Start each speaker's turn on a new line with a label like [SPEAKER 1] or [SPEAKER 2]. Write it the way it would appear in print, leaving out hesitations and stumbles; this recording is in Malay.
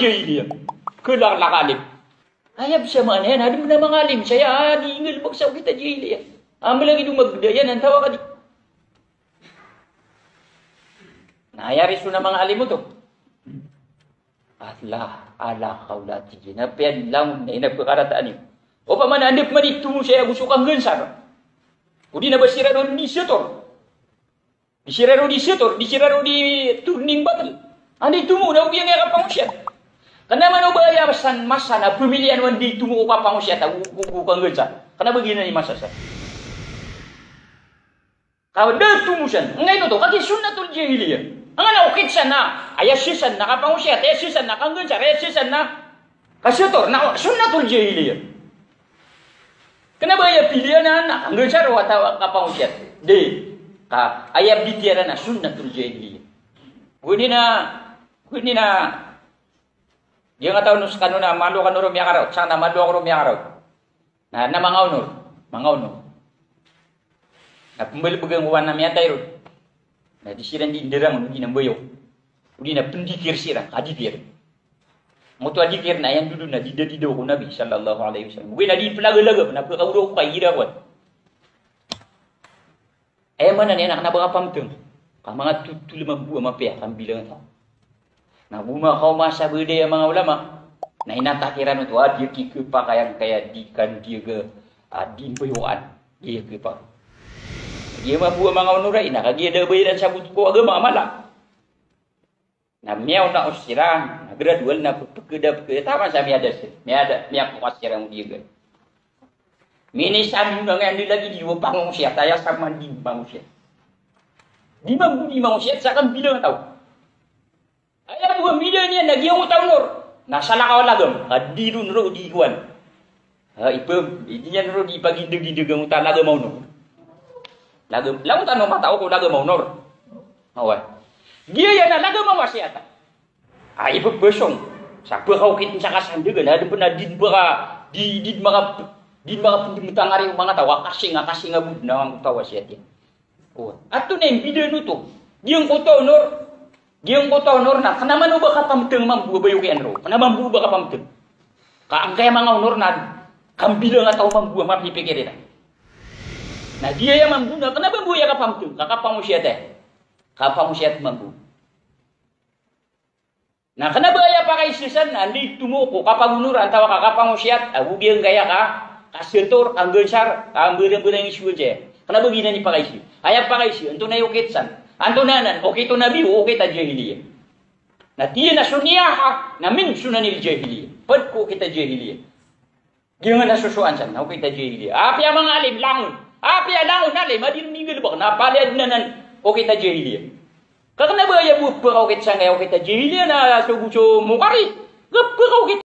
[SPEAKER 1] jahiliyah. Kelar alim. Ayah bisa mana yan? Ada mana mengalim. Saya diingat baksa kita jahiliyah. Ambil lagi dumag daya nan tawa kadi. Nah, ayah risu na mengalim itu. Allah ala qaulati jina pian lang na ina perkarataan ni. O pa man andip man itu saya gusukang gensar. Udi na basiraro di setor. Disiraro di turning battle. Andi tumu na ubi nga kapangusyan. Kana man ubaya basan masa na pemilihan wan di tumu kapangusyan ta gukang gensar. Kana begini ni masa sa. Kau dah tumusan. Ngai to kaki sunnatul jahiliyah. Angana ukit sana, ayah sisan na kapangusya, ayah sisan na kanggencar, ayah sisan na kasetor, na sunnatul jahiliyah. Kenapa ayah pilihan anak kanggencar atau kapangusya? Ayah bitiara na sunnatul jahiliyah. Guni na, dia nggak tahu nus kanuna malu kan urum yang arau, sana malu urum yang arau. Nah, na mangaunur. Nah, pembeli pegang wana miata irut. Nah, di siran di derang di namboyo. Udi na pendikir sirang, adikir. Moto adikir na yang dulu na dido ko Nabi sallallahu alaihi wasallam. Bukan na di pelaga-laga na pagkauro ko kay ira ko. Mana ni anak na berapa mteng? Ka mga tutul mabuah mapya kan bilang tau. Na buma kau masa berde mga ulama. Na inatakiran itu dia ki pakaian kaya dikan dia ke adin boyoan. Dia ke pak. Dia mabuah mga unurai na kaya dia bayar sabut ko agama malam. Na miau na usirang, na gradual na pekeda tama sa miada miak wasirang dia ke. Minisan dengan dia lagi di bangun siat ayah sama di bangun siat. Di bangun siat saya kan bilang tahu. Ayah bukan bilang ni lagi yang tahu nur. Nah salah kau lagam, hadirun ro di kuan. Ipa dia ro di pagi degi degang utan lagam mau nur. Lagam utan mau tahu kau lagam mau nur. Awal. Dia yang lagam mau siat. Ipa besong. Siapa kau kita sakasan juga ada pernah di mga pendimitangari mga tawa kasi nga bud na ang tawa siya din. Oh, ato na yung video nito. Diyang koto honor na kanaman ba ka pamteng mambubayo kay anro. Kanaman ba ka pamteng. Kaang kaya mga honor na kambila nga tao mambuwa mapipikirin na. Na dia yang mambu na kanaman buya ka pamteng. Kakapang mo siya te. Kapang mo siya mambu. Na kanabaya pa kay sisan andi tumuko kapagunuran tawa kakapang mo siya agugiyang gaya ka. Kasentor, kanggesar, berang-berang isu aja. Kenapa begini nih pakai isu? Ayah pakai isu, untuk naik oketsan. Antonanan, oke itu nabi, oke ta jahiliyah. Nah dia na sunniah, na min sunanil jahiliyah. Padko kita jahiliyah. Dia na susuan san, oke ta jahiliyah. Apa yang mengalim langun? Apa yang langun alim? Adir minggu lebak. Nah paliad nanan, oke ta jahiliyah. Karena bahaya bu perawket sangai oke ta jahiliyah na subuco mukari. Perawket